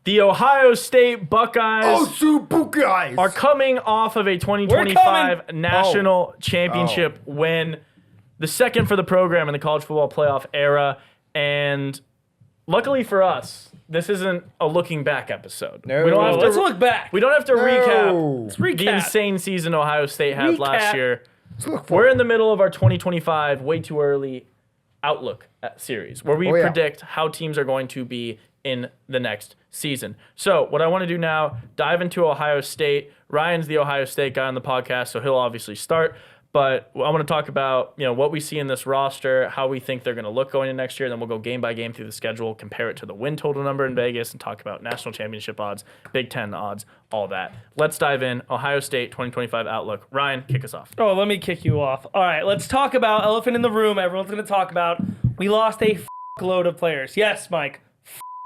The Ohio State Buckeyes Buckeyes are coming off of a 2025 national championship win, the second for the program in the college football playoff era. And luckily for us, this isn't a looking back episode. No. We don't have to, Let's look back. we don't have to recap Let's recap. the insane season Ohio State had last year. look We're in the middle of our 2025 way too early outlook series where we predict how teams are going to be in the next season. So what I want to do now, dive into Ohio State. Ryan's the Ohio State guy on the podcast, so he'll obviously start. But I want to talk about what we see in this roster, how we think they're going to look going into next year. Then we'll go game by game through the schedule, compare it to the win total number in Vegas, and talk about national championship odds, Big Ten odds, all that. Let's dive in. Ohio State 2025 outlook. Ryan, kick us off. Oh, let me kick you off. All right, let's talk about elephant in the room. Everyone's going to talk about. We lost a load of players. Yes, Mike.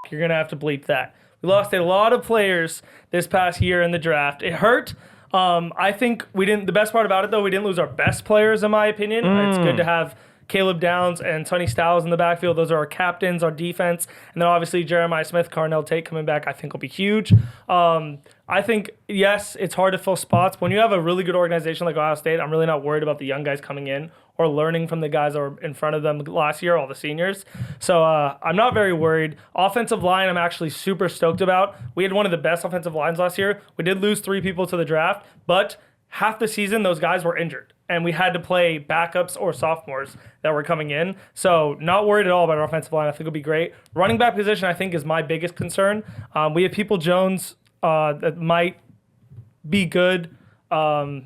You're going to have to bleep that. We lost a lot of players this past year in the draft. It hurt. I think we didn't. The best part about it, though, we didn't lose our best players, in my opinion. It's good to have Caleb Downs and Sonny Styles in the backfield. Those are our captains, our defense. And then obviously Jeremiah Smith, Carnell Tate coming back, I think will be huge. I think, yes, it's hard to fill spots. When you have a really good organization like Ohio State, I'm really not worried about the young guys coming in or learning from the guys that were in front of them last year, all the seniors. So I'm not very worried. Offensive line, I'm actually super stoked about. We had one of the best offensive lines last year. We did lose 3 people to the draft, but half the season, those guys were injured. And we had to play backups or sophomores that were coming in. So not worried at all about our offensive line. I think it'll be great. Running back position, I think, is my biggest concern. We have People Jones that might be good. I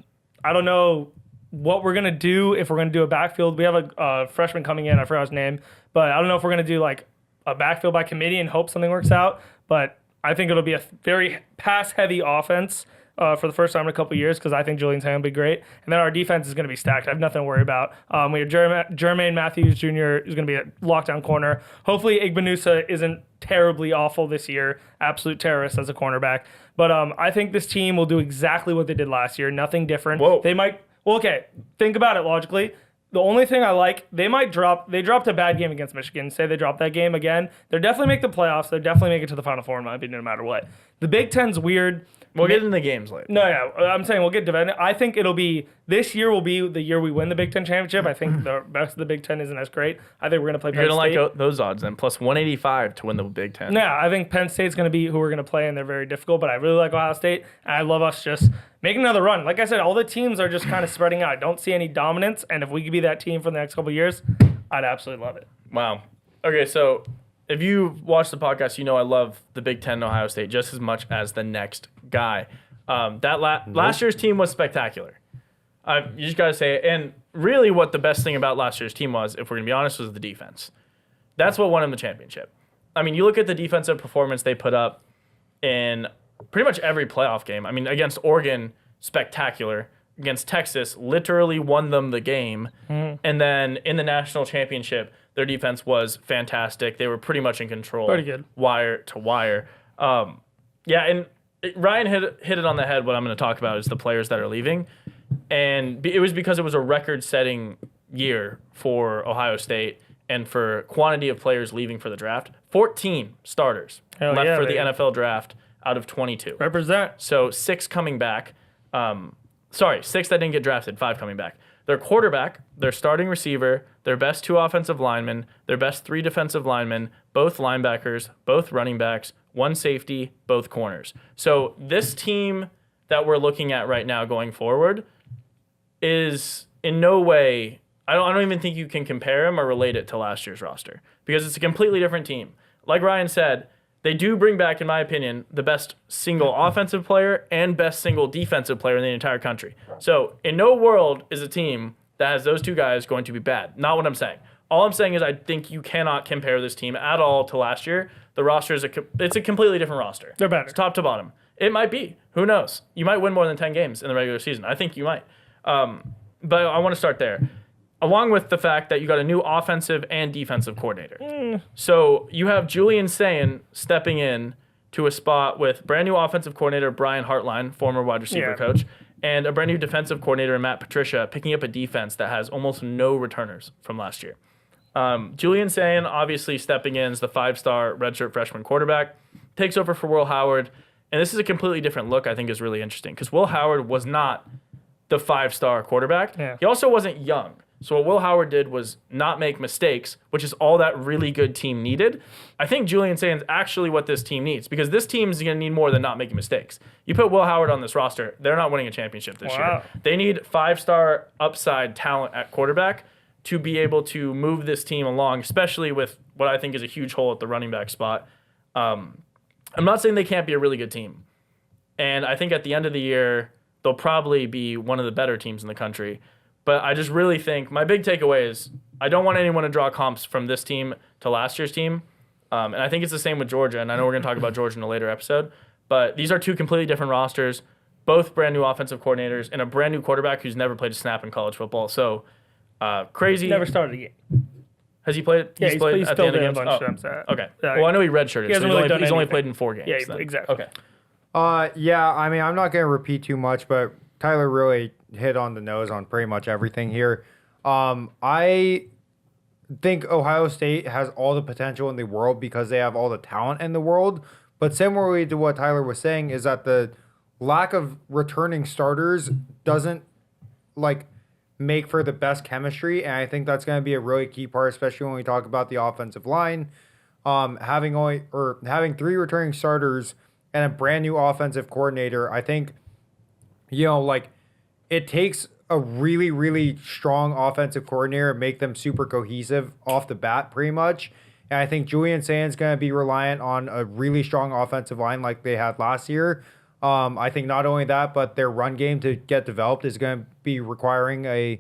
don't know what we're going to do if we're going to do a backfield. We have a freshman coming in. I forgot his name. But I don't know if we're going to do like a backfield by committee and hope something works out. But I think it'll be a very pass-heavy offense for the first time in a couple of years because I think Julian Taylor will be great. And then our defense is going to be stacked. I have nothing to worry about. We have Jermaine Matthews Jr. is going to be a lockdown corner. Hopefully Igbenusa isn't terribly awful this year. Absolute terrorist as a cornerback. But I think this team will do exactly what they did last year. Nothing different. Whoa. They might... Well, okay, think about it logically. The only thing I like, they dropped a bad game against Michigan. Say they drop that game again. They'll definitely make the playoffs. They'll definitely make it to the Final Four, in my opinion, no matter what. The Big Ten's weird. We'll get into the games later. No, I'm saying we'll get to. I think it'll be this year will be the year we win the Big Ten championship. I think the rest of the Big Ten isn't as great. I think we're gonna play. You're Penn going to State. like those odds then, plus 185 to win the Big Ten. Yeah, I think Penn State's going to be who we're going to play, and they're very difficult. But I really like Ohio State, and I love us just making another run. Like I said, all the teams are just kind of spreading out. I don't see any dominance, and if we could be that team for the next couple of years, I'd absolutely love it. Wow. Okay, so if you watch the podcast, you know I love the Big Ten and Ohio State just as much as the next guy. Last year's team was spectacular. You just got to say it. And really what the best thing about last year's team was, if we're going to be honest, was the defense. That's what won them the championship. I mean, you look at the defensive performance they put up in pretty much every playoff game. I mean, against Oregon, spectacular. Against Texas, literally won them the game. Mm-hmm. And then in the national championship, their defense was fantastic. They were pretty much in control. Pretty good. Wire to wire. And Ryan hit it on the head. What I'm going to talk about is the players that are leaving. And it was because it was a record-setting year for Ohio State and for quantity of players leaving for the draft. 14 starters left for the NFL draft out of 22. Represent. So 6 coming back. 6 that didn't get drafted, 5 coming back. Their quarterback, their starting receiver, their best 2 offensive linemen, their best 3 defensive linemen, both linebackers, both running backs, 1 safety, both corners. So this team that we're looking at right now going forward is in no way, I don't even think you can compare them or relate it to last year's roster because it's a completely different team. Like Ryan said, they do bring back, in my opinion, the best single offensive player and best single defensive player in the entire country. So in no world is a team that has those 2 guys going to be bad. Not what I'm saying. All I'm saying is I think you cannot compare this team at all to last year. The roster is it's a completely different roster. They're better. It's top to bottom. It might be. Who knows? You might win more than 10 games in the regular season. I think you might. But I want to start there. Along with the fact that you got a new offensive and defensive coordinator. So you have Julian Sayin stepping in to a spot with brand new offensive coordinator Brian Hartline, former wide receiver coach, and a brand new defensive coordinator Matt Patricia picking up a defense that has almost no returners from last year. Julian Sayin obviously stepping in as the 5-star redshirt freshman quarterback, takes over for Will Howard. And this is a completely different look I think is really interesting because Will Howard was not the 5-star quarterback. Yeah. He also wasn't young. So what Will Howard did was not make mistakes, which is all that really good team needed. I think Julian Sayin's actually what this team needs because this team is going to need more than not making mistakes. You put Will Howard on this roster, they're not winning a championship this year. They need 5-star upside talent at quarterback to be able to move this team along, especially with what I think is a huge hole at the running back spot. I'm not saying they can't be a really good team. And I think at the end of the year, they'll probably be one of the better teams in the country. But I just really think my big takeaway is I don't want anyone to draw comps from this team to last year's team. And I think it's the same with Georgia. And I know we're going to talk about Georgia in a later episode. But these are two completely different rosters, both brand new offensive coordinators, and a brand new quarterback who's never played a snap in college football. So crazy. Never started a game. Has he played? Yeah, he's played at the end of a games? bunch of times. Okay. Well, I know he redshirted. He hasn't really done he's only anything. played in 4 games. Yeah, then. exactly. Okay. Yeah, I mean, I'm not going to repeat too much, but Tyler really hit on the nose on pretty much everything here. I think Ohio State has all the potential in the world because they have all the talent in the world. But similarly to what Tyler was saying is that the lack of returning starters doesn't make for the best chemistry. And I think that's going to be a really key part, especially when we talk about the offensive line. Having 3 returning starters and a brand new offensive coordinator, I think, it takes a really, really strong offensive coordinator and make them super cohesive off the bat, pretty much. And I think Julian Sayin's going to be reliant on a really strong offensive line like they had last year. I think not only that, but their run game to get developed is going to be requiring a,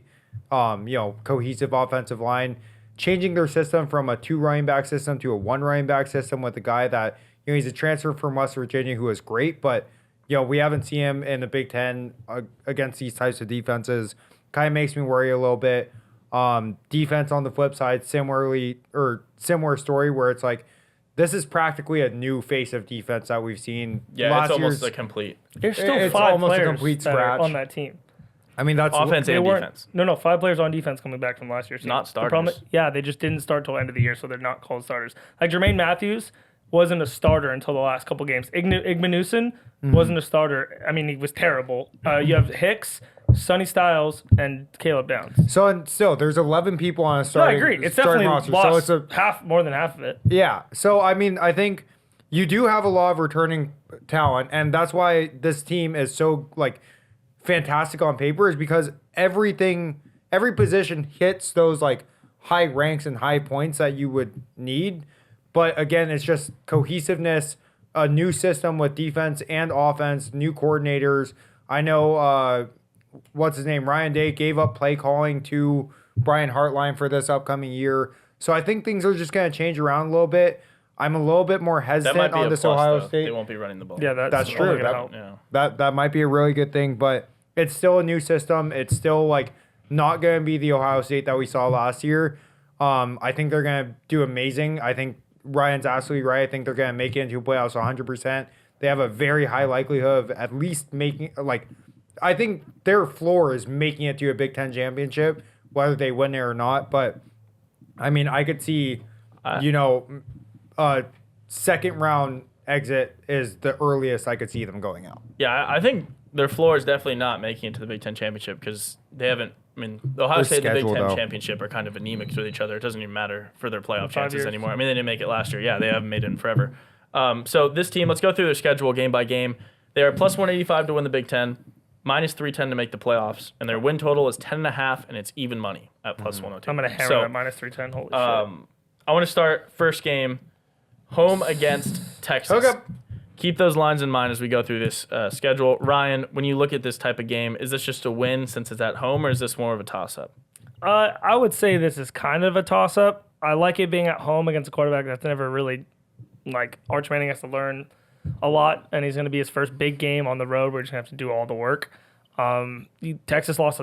cohesive offensive line. Changing their system from a 2 running back system to a 1 running back system with a guy that, he's a transfer from West Virginia who is great, but we haven't seen him in the Big Ten against these types of defenses. Kind of makes me worry a little bit. Defense on the flip side, similar story where it's like, this is practically a new face of defense that we've seen. Yeah, it's almost a complete. There's still It's 5 almost a players complete that are scratch. on that team. I mean, that's Offense and defense. No, 5 players on defense coming back from last year's team. Not starters. The problem, they just didn't start till the end of the year, so they're not called starters. Like Jermaine Matthews wasn't a starter until the last couple games. Igmanuson wasn't a starter. I mean, he was terrible. You have Hicks, Sonny Styles, and Caleb Downs. So and still, there's 11 people on a No, I starting. agree. It's starting definitely roster. So lost more than half of it. Yeah. So, I mean, I think you do have a lot of returning talent, and that's why this team is so, fantastic on paper is because every position hits those, high ranks and high points that you would need. But, again, it's just cohesiveness, a new system with defense and offense, new coordinators. I know, what's his name? Ryan Day gave up play calling to Brian Hartline for this upcoming year. So I think things are just going to change around a little bit. I'm a little bit more That hesitant might be on a this plus, Ohio though. State. They won't be running the ball. Yeah, That's only true. gonna help. Yeah. That might be a really good thing, but it's still a new system. It's still not going to be the Ohio State that we saw last year. I think they're going to do amazing. I think Ryan's absolutely right. I think they're going to make it into playoffs 100%. They have a very high likelihood of at least making I think their floor is making it to a Big Ten championship, whether they win it or not. But I mean, I could see, second round exit is the earliest I could see them going out. Yeah, I think their floor is definitely not making it to the Big Ten championship because they haven't. I mean, the Ohio State and the Big schedule, Ten though. championship are kind of anemic with each other. It doesn't even matter for their playoff 5 chances years. anymore. I mean, they didn't make it last year. Yeah, they haven't made it in forever. So this team, let's go through their schedule game by game. They are plus 185 to win the Big Ten, minus 310 to make the playoffs, and their win total is 10.5, and it's even money at plus 102. I'm going to hammer So, that minus 310. Holy shit. I want to start first game, home against Texas. Okay. Keep those lines in mind as we go through this schedule. Ryan, when you look at this type of game, is this just a win since it's at home, or is this more of a toss-up? I would say this is kind of a toss-up. I like it being at home against a quarterback that's never really, Arch Manning has to learn a lot, and he's going to be his first big game on the road. We're just going to have to do all the work. Texas lost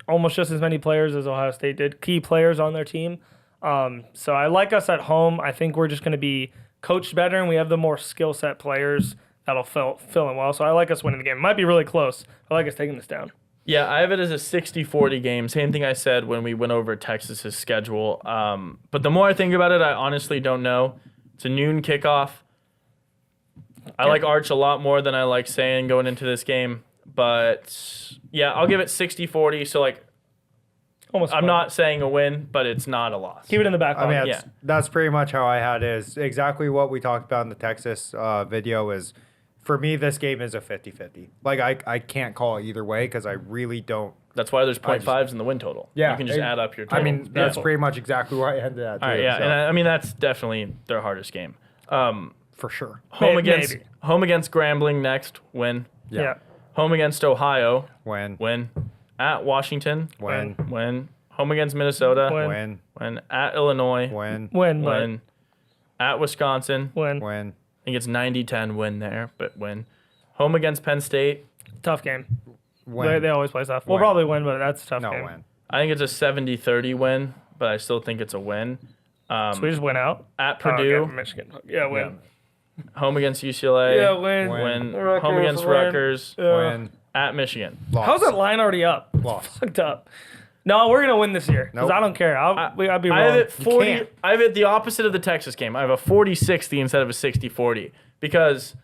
almost just as many players as Ohio State did, key players on their team. So I like us at home. I think we're just going to be coached better, and we have the more skill set players that'll fill in well. So I like us winning the game. It might be really close. I like us taking this down. Yeah, I have it as a 60-40 game. Same thing I said when we went over Texas's schedule. But the more I think about it, I honestly don't know. It's a noon kickoff. I like Arch a lot more than I like Sand going into this game. But yeah, I'll give it 60-40. So like, Almost. I'm not saying a win, but it's not a loss. Keep it in the back I mean, pocket. that's pretty much how I had it. Is exactly what we talked about in the Texas video. Is for me, this game is a 50-50. Like I can't call it either way because I really don't. That's why there's 0.5s in the win total. Yeah, You can just add up your total. I mean, that's pretty much exactly where I ended at. Too, All right, yeah. so, And I mean, that's definitely their hardest game. for sure. Home Maybe. against Grambling next, win. Yeah. Home against Ohio, When win. At Washington, when win. Home against Minnesota, Win. when win. At Illinois, when Win. win. At Wisconsin, Win. when I think it's 90-10 win there, but win. Home against Penn State, Tough game. when They always play tough. We'll When. probably win, but that's a tough no game. when. I think it's a 70-30 win, but I still think it's a win. So we just win out. At Oh, Purdue, okay, Michigan. Yeah, win. home against UCLA, Yeah, win. win. Rutgers, Home against win. Rutgers, When at Michigan. lost. How's that line already up? Lost. Fucked up. No, we're gonna win this year because Nope. I don't care. I'd be wrong. I have it 40. can't. I have it the opposite of the Texas game. I have a 40-60 instead of a 60-40 because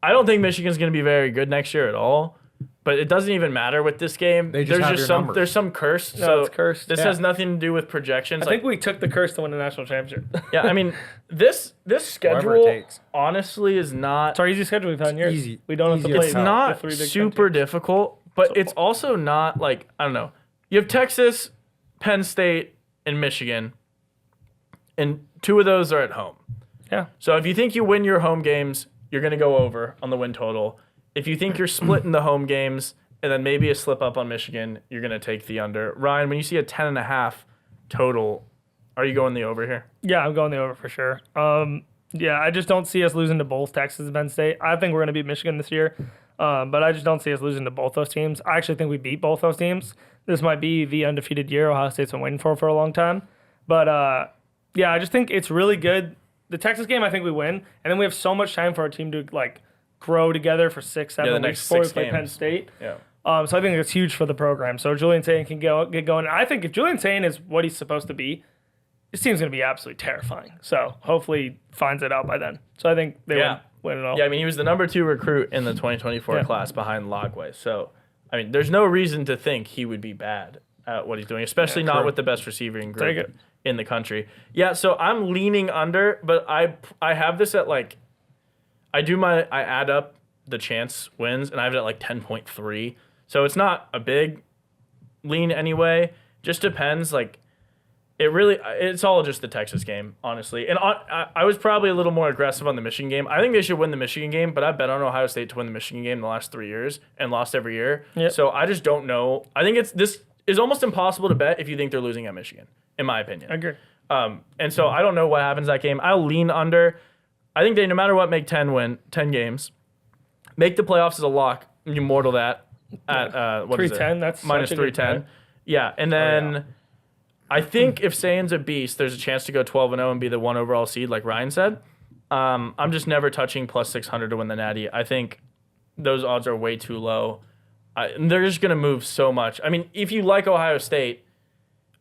I don't think Michigan's going to be very good next year at all. But it doesn't even matter with this game. They just have your numbers. there's some curse. No, so it's cursed. This Yeah. has nothing to do with projections. I think we took the curse to win the national championship. yeah, I mean this Whatever it schedule takes. honestly is not. It's our easy schedule we've had in years. Easy. We don't have to Easy play. as It's hell. the not three Big Ten super teams. difficult, but it's also not like I don't know. You have Texas, Penn State, and Michigan, and two of those are at home. Yeah. So if you think you win your home games, you're going to go over on the win total. If you think you're splitting the home games and then maybe a slip up on Michigan, you're going to take the under. Ryan, when you see a 10.5 total, are you going the over here? Yeah, I'm going the over for sure. Yeah, I just don't see us losing to both Texas and Penn State. I think we're going to beat Michigan this year, but I just don't see us losing to both those teams. I actually think we beat both those teams. This might be the undefeated year Ohio State's been waiting for a long time. But yeah, I just think it's really good. The Texas game, I think we win, and then we have so much time for our team to like grow together for 6-7 the weeks next before we 6 play Penn games. State. Yeah. So I think it's huge for the program. So Julian Sane can get going. I think if Julian Sane is what he's supposed to be, this team's going to be absolutely terrifying. So hopefully he finds it out by then. So I think they Yeah. win it all. Yeah, I mean, he was the number 2 recruit in the 2024 Yeah. class behind Lagway. So, I mean, there's no reason to think he would be bad at what he's doing, especially not true. with the best receiving Take group it. in the country. Yeah, so I'm leaning under, but I have this at like, I add up the chance wins, and I have it at like 10.3. So it's not a big lean anyway. Just depends, like, it's all just the Texas game, honestly. And I was probably a little more aggressive on the Michigan game. I think they should win the Michigan game, but I bet on Ohio State to win the Michigan game the last 3 years and lost every year. Yep. So I just don't know. I think this is almost impossible to bet if you think they're losing at Michigan, in my opinion. I agree. And so I don't know what happens that game. I'll lean under. I think they, no matter what, make 10 games. Make the playoffs as a lock. You mortal that at what is it? 310, that's minus such a good 310. bet. Yeah, and then yeah. I think if Sayan's a beast, there's a chance to go 12-0 and be the 1 overall seed, like Ryan said. I'm just never touching plus 600 to win the Natty. I think those odds are way too low. They're just going to move so much. I mean, if you like Ohio State,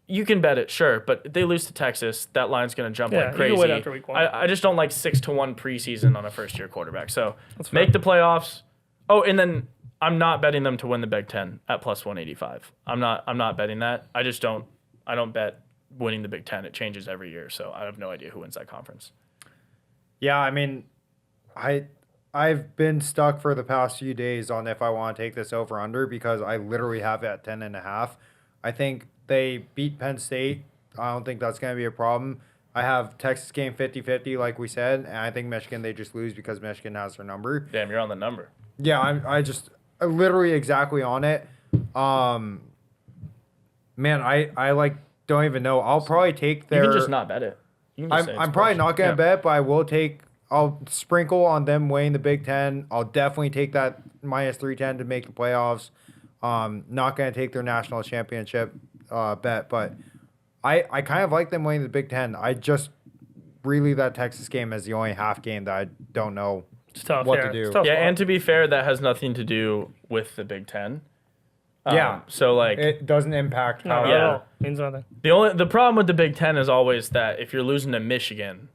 you can bet it, sure, but if they lose to Texas, that line's going to jump Yeah, like you crazy. can win after week 1. I just don't like 6-1 preseason on a first-year quarterback. So That's fair. make the playoffs. Oh, and then I'm not betting them to win the Big Ten at plus 185. I'm not betting that. I don't bet winning the Big Ten. It changes every year, so I have no idea who wins that conference. Yeah, I mean, I've been stuck for the past few days on if I want to take this over under because I literally have it at 10.5. I think they beat Penn State. I don't think that's going to be a problem. I have Texas game 50-50, like we said, and I think Michigan, they just lose because Michigan has their number. Damn, you're on the number. Yeah, I'm literally exactly on it. Man, I like don't even know. I'll probably take their. You can just not bet it. You can just say it's I'm probably bullshit. not gonna Yeah. bet, but I will take. I'll sprinkle on them winning the Big Ten. I'll definitely take that minus 310 to make the playoffs. Not gonna take their national championship bet, but I kind of like them winning the Big Ten. I just really that Texas game is the only half game that I don't know. It's tough. what yeah. to do. It's tough Yeah, spot. and to be fair, that has nothing to do with the Big Ten. Yeah. So like It doesn't impact No, how. not Yeah. at all. Means nothing. the problem with the Big Ten is always that if you're losing to Michigan,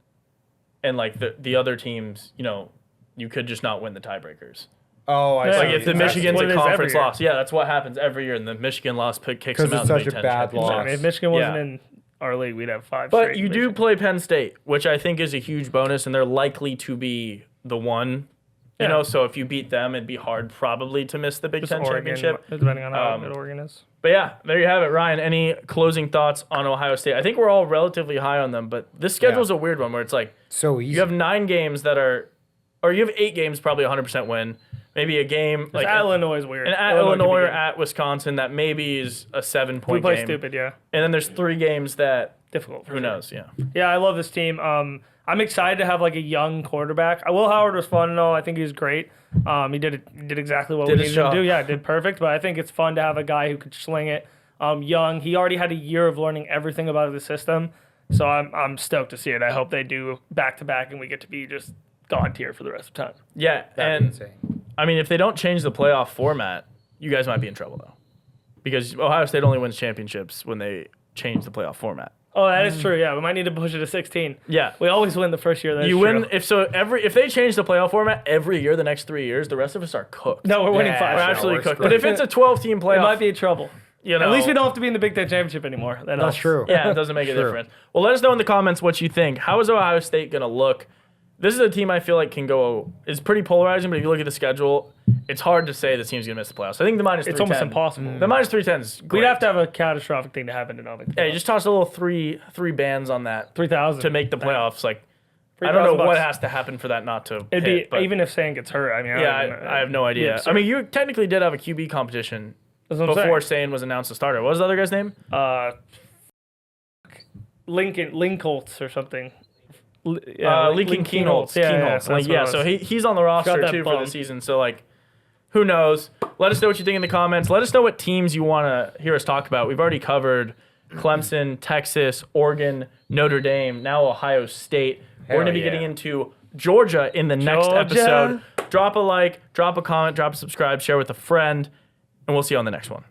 and like the other teams, you could just not win the tiebreakers. Oh, I Yeah. see. Like if the That's Michigan's what a it is every conference year. loss, yeah, that's what happens every year, and the Michigan loss kicks 'Cause them out. it's of the such Big a Ten bad championship. loss. If Michigan wasn't Yeah. in our league, we'd have 5 But straight. you do play Penn State, which I think is a huge bonus, and they're likely to be the one. Yeah. So if you beat them, it'd be hard probably to miss the Big Just Ten Oregon, championship. depending on how Um, good Oregon is. But yeah, there you have it, Ryan. Any closing thoughts on Ohio State? I think we're all relatively high on them, but this schedule's a weird one where it's like So easy. you have 9 games that are, or you have 8 games probably 100% win. Maybe a game like At Illinois is weird. and at could be Illinois or good. at Wisconsin that maybe is a 7-point we play game. stupid, yeah. And then there's 3 games that Difficult. for who sure. knows? Yeah. Yeah, I love this team. I'm excited to have like a young quarterback. Will Howard was fun and all. I think he was great. He did exactly what Did we his needed him to job. do. Yeah, did perfect. But I think it's fun to have a guy who could sling it. Young. He already had a year of learning everything about the system. So I'm stoked to see it. I hope they do back to back and we get to be just god tier for the rest of the time. Yeah, That'd be and insane. I mean, if they don't change the playoff format, you guys might be in trouble though, because Ohio State only wins championships when they change the playoff format. Oh, that is true. Yeah, we might need to push it to 16. Yeah, We always win the first year. That's you true. win if they change the playoff format every year the next 3 years, the rest of us are cooked. No, we're winning Yeah, five. we're no, absolutely we're cooked. screwed. But if it's a 12-team playoff, It might be in trouble. At least we know, don't have to be in the Big Ten championship anymore. That That's helps. true. Yeah, it doesn't make a True. difference. Well, let us know in the comments what you think. How is Ohio State going to look? This is a team I feel like is pretty polarizing, but if you look at the schedule, it's hard to say this team's going to miss the playoffs. I think the minus 310. It's almost impossible. The minus 310 is great. We'd have to have a catastrophic thing to happen to not make the Yeah, you playoffs. just toss a little three bands on that 3,000 to make the playoffs. Like, I don't know $3,000 what has to happen for that not to It'd hit, be but even if Sane gets hurt. I mean, yeah, don't know. I have no idea. Yeah, I mean, you technically did have a QB competition That's what I'm before saying. Sane was announced a starter. What was the other guy's name? Lincoln or something. Lincoln Keenholz. Yeah, Keenholz. that's what it So was. he's on the roster that too for bum. the season. So like, who knows? Let us know what you think in the comments. Let us know what teams you want to hear us talk about. We've already covered Clemson, Texas, Oregon, Notre Dame, now Ohio State. We're going to be yeah. getting into Georgia in the next Georgia. episode. Drop a like, drop a comment, drop a subscribe, share with a friend, and we'll see you on the next one.